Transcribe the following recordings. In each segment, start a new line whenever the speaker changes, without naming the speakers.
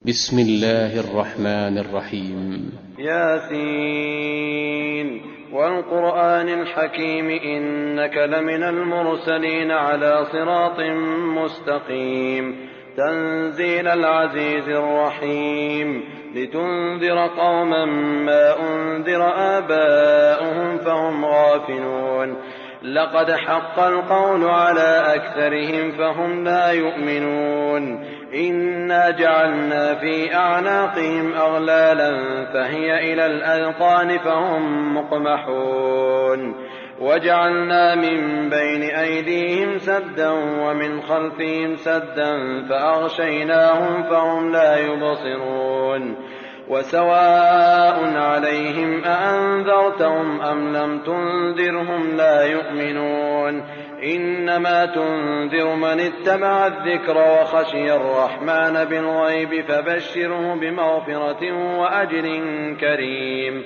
بسم الله الرحمن الرحيم.
ياسين والقرآن الحكيم إنك لمن المرسلين على صراط مستقيم تنزيل العزيز الرحيم لتنذر قوما ما أنذر آباؤهم فهم غافلون لقد حق القول على أكثرهم فهم لا يؤمنون إنا جعلنا في أعناقهم أغلالا فهي إلى الأذقان فهم مقمحون وجعلنا من بين أيديهم سدا ومن خلفهم سدا فأغشيناهم فهم لا يبصرون وسواء عليهم أأنذرتهم أم لم تنذرهم لا يؤمنون إنما تنذر من اتبع الذكر وخشي الرحمن بالغيب فبشره بمغفرة وأجر كريم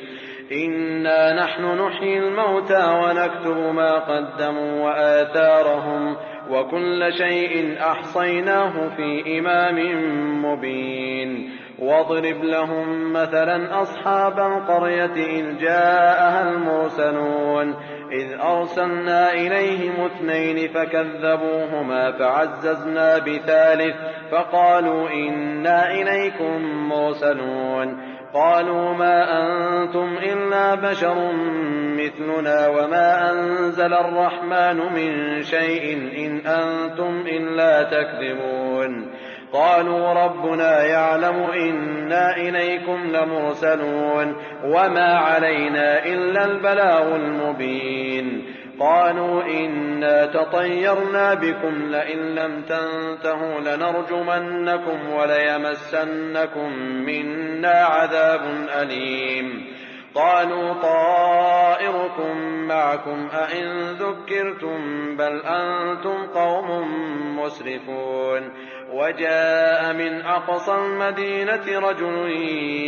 إنا نحن نحيي الموتى ونكتب ما قدموا وآثارهم وكل شيء أحصيناه في إمام مبين واضرب لهم مثلا أصحاب القرية إذ جاءها المرسلون إذ أرسلنا إليهم 2 فكذبوهما فعززنا بثالث فقالوا إنا إليكم مرسلون قالوا ما أنتم إلا بشر مثلنا وما أنزل الرحمن من شيء إن أنتم إلا تكذبون قالوا ربنا يعلم إنا إليكم لمرسلون وما علينا إلا البلاغ المبين قالوا إنا تطيرنا بكم لئن لم تنتهوا لنرجمنكم وليمسنكم منا عذاب أليم قالوا طائركم معكم أئن ذكرتم بل أنتم قوم مسرفون وجاء من أقصى المدينة رجل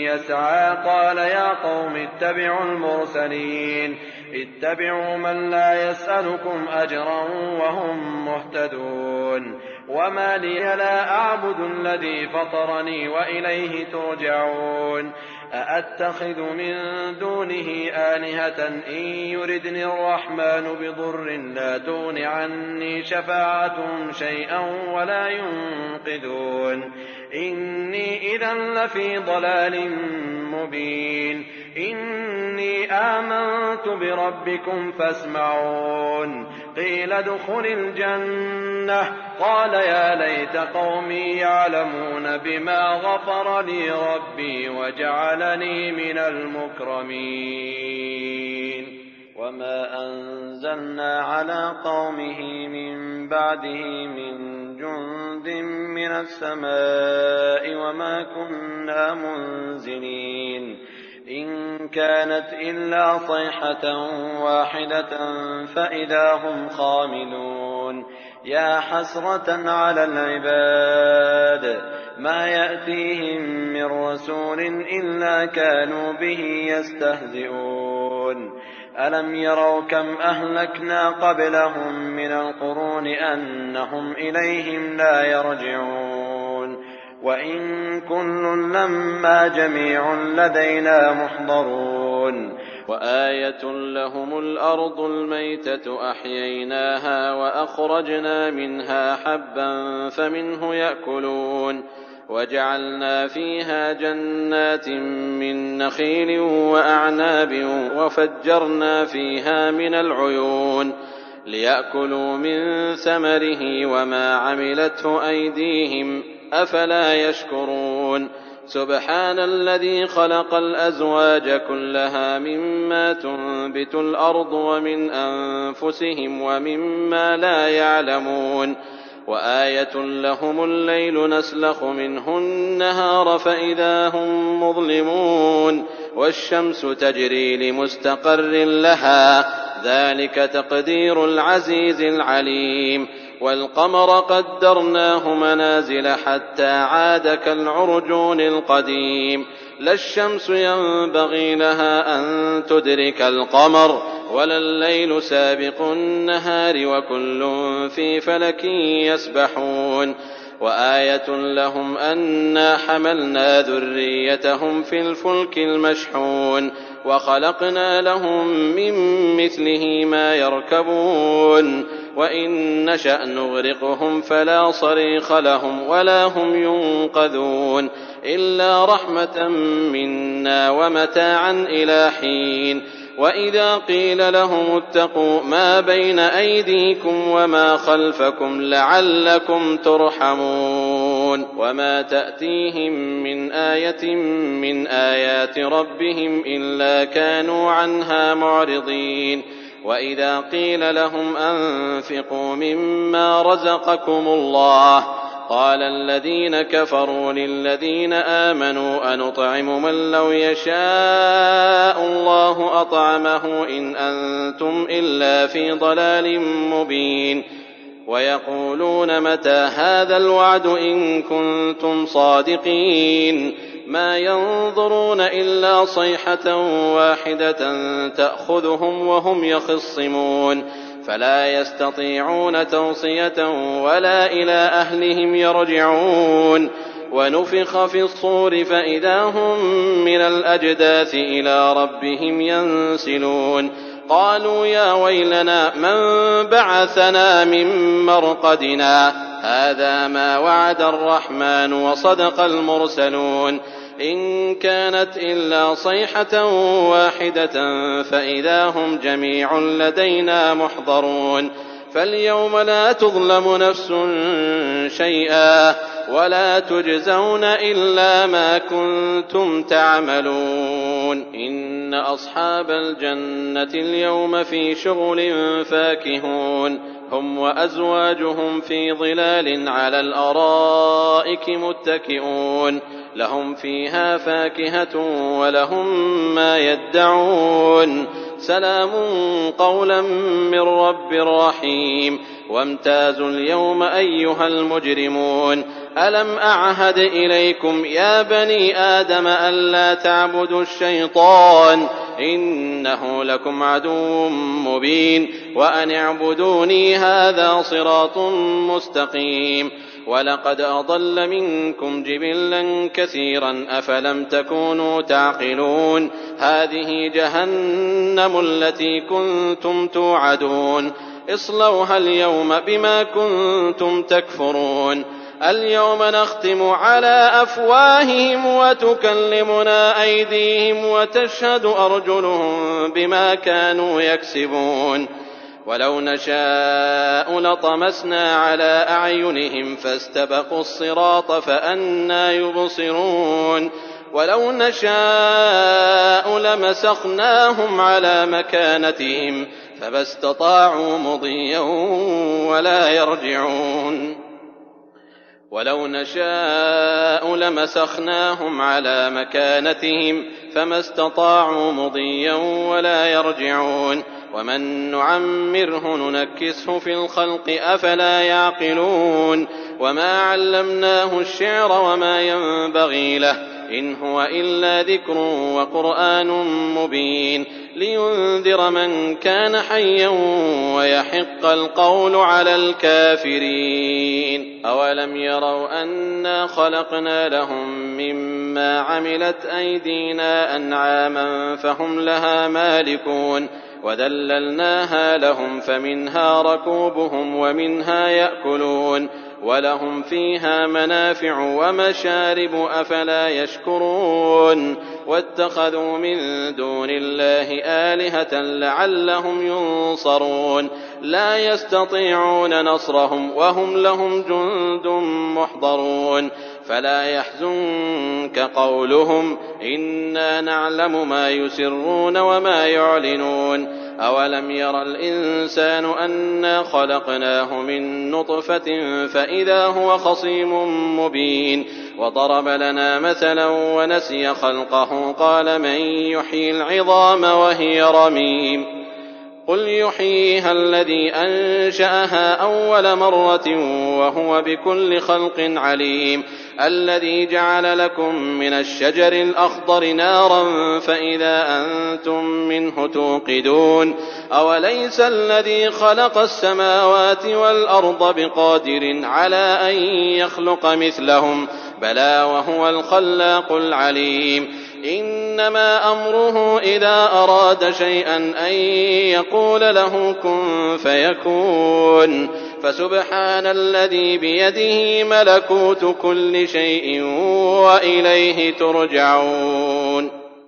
يسعى قال يا قوم اتبعوا المرسلين اتبعوا من لا يسألكم أجرا وهم مهتدون وما لي لا أعبد الذي فطرني وإليه ترجعون أأتخذ من دونه آلهة إن يردني الرحمن بضر لا تغن عني شفاعتهم شيئا ولا ينقذون إني إذا لفي ضلال مبين إني آمنت بربكم فاسمعون قيل ادخل الجنة قال يا ليت قومي يعلمون بما غفر لي ربي وجعلني من المكرمين وما أنزلنا على قومه من بعده من جند من السماء وما كنا منزلين إن كانت إلا صيحة واحدة فإذا هم خامدون يا حسرة على العباد ما يأتيهم من رسول إلا كانوا به يستهزئون ألم يروا كم أهلكنا قبلهم من القرون أنهم إليهم لا يرجعون وإن كل لما جميع لدينا محضرون وآية لهم الأرض الميتة أحييناها وأخرجنا منها حبا فمنه يأكلون وجعلنا فيها جنات من نخيل وأعناب وفجرنا فيها من العيون ليأكلوا من ثمره وما عملته أيديهم أفلا يشكرون سبحان الذي خلق الأزواج كلها مما تنبت الأرض ومن أنفسهم ومما لا يعلمون وآية لهم الليل نسلخ منه النهار فإذا هم مظلمون والشمس تجري لمستقر لها ذلك تقدير العزيز العليم والقمر قدرناه منازل حتى عاد كالعرجون القديم لا الشمس ينبغي لها أن تدرك القمر ولا الليل سابق النهار وكل في فلك يسبحون وآية لهم أنا حملنا ذريتهم في الفلك المشحون وخلقنا لهم من مثله ما يركبون وإن نشأ نغرقهم فلا صريخ لهم ولا هم ينقذون إلا رحمة منا ومتاعا إلى حين. وإذا قيل لهم اتقوا ما بين أيديكم وما خلفكم لعلكم ترحمون وما تأتيهم من آية من آيات ربهم إلا كانوا عنها معرضين. وإذا قيل لهم أنفقوا مما رزقكم الله قال الذين كفروا للذين آمنوا أنطعم من لو يشاء الله أطعمه إن أنتم إلا في ضلال مبين. ويقولون متى هذا الوعد إن كنتم صادقين ما ينظرون إلا صيحة واحدة تأخذهم وهم يخصمون فلا يستطيعون توصية ولا إلى أهلهم يرجعون. ونفخ في الصور فإذا هم من الأجداث إلى ربهم ينسلون قالوا يا ويلنا من بعثنا من مرقدنا هذا ما وعد الرحمن وصدق المرسلون إن كانت إلا صيحة واحدة فإذا هم جميع لدينا محضرون. فاليوم لا تظلم نفس شيئا ولا تجزون إلا ما كنتم تعملون. إن أصحاب الجنة اليوم في شغل فاكهون هم وأزواجهم في ظلال على الأرائك متكئون لهم فيها فاكهة ولهم ما يدعون سلام قولا من رب رحيم. وامتازوا اليوم أيها المجرمون ألم أعهد إليكم يا بني آدم ألا تعبدوا الشيطان إنه لكم عدو مبين وأن اعبدوني هذا صراط مستقيم. ولقد أضل منكم جبلا كثيرا أفلم تكونوا تعقلون هذه جهنم التي كنتم توعدون اصلوها اليوم بما كنتم تكفرون. اليوم نختم على أفواههم وتكلمنا أيديهم وتشهد أرجلهم بما كانوا يكسبون. ولو نشاء لطمسنا على أعينهم فاستبقوا الصراط فأنى يبصرون. ولو نشاء لمسخناهم على مكانتهم فما استطاعوا مضيا ولا يرجعون. ولو نشاء لمسخناهم على مكانتهم فما استطاعوا مضيا ولا يرجعون. ومن نعمره ننكسه في الخلق أفلا يعقلون. وما علمناه الشعر وما ينبغي له إن هو إلا ذكر وقرآن مبين لينذر من كان حيا ويحق القول على الكافرين. أولم يروا أنا خلقنا لهم مما عملت أيدينا أنعاما فهم لها مالكون وذللناها لهم فمنها ركوبهم ومنها يأكلون ولهم فيها منافع ومشارب أفلا يشكرون. واتخذوا من دون الله آلهة لعلهم ينصرون لا يستطيعون نصرهم وهم لهم جند محضرون. فلا يحزنك قولهم إنا نعلم ما يسرون وما يعلنون. أولم ير الإنسان أنا خلقناه من نطفة فإذا هو خصيم مبين. وضرب لنا مثلا ونسي خلقه قال من يحيي العظام وهي رميم قل يحييها الذي أنشأها أول مرة وهو بكل خلق عليم. الذي جعل لكم من الشجر الأخضر نارا فإذا أنتم منه توقدون أوليس الذي خلق السماوات والأرض بقادر على أن يخلق مثلهم بلى وهو الخلاق العليم إنما أمره إذا أراد شيئا أن يقول له كن فيكون فسبحان الذي بيده ملكوت كل شيء وإليه ترجعون.